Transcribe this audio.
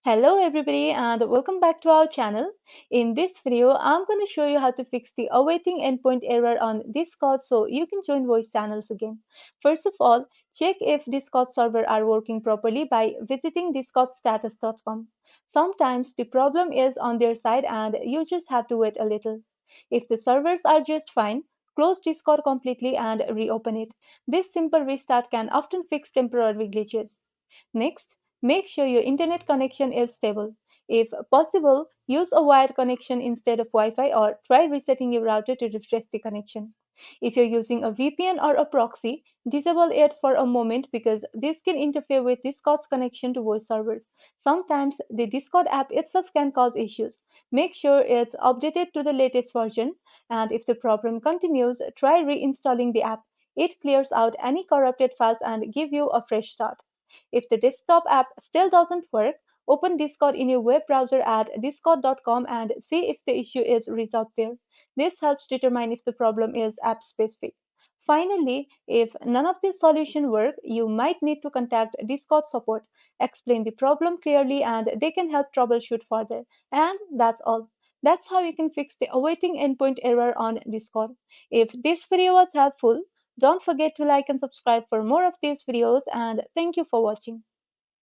Hello everybody and welcome back to our channel. In this video, I'm going to show you how to fix the awaiting endpoint error on Discord so you can join voice channels again. First of all, check if Discord server are working properly by visiting discordstatus.com. Sometimes the problem is on their side and you just have to wait a little. If the servers are just fine, close Discord completely and reopen it. This simple restart can often fix temporary glitches. Next, make sure your internet connection is stable. If possible, use a wired connection instead of Wi-Fi or try resetting your router to refresh the connection. If you're using a VPN or a proxy, disable it for a moment because this can interfere with Discord's connection to voice servers. Sometimes the Discord app itself can cause issues. Make sure it's updated to the latest version, and if the problem continues, try reinstalling the app. It clears out any corrupted files and give you a fresh start. If the desktop app still doesn't work, open Discord in your web browser at discord.com and see if the issue is resolved there. This helps determine if the problem is app specific. Finally, if none of these solutions work, you might need to contact Discord support. Explain the problem clearly and they can help troubleshoot further. And that's all. That's how you can fix the awaiting endpoint error on Discord. If this video was helpful, don't forget to like and subscribe for more of these videos and thank you for watching.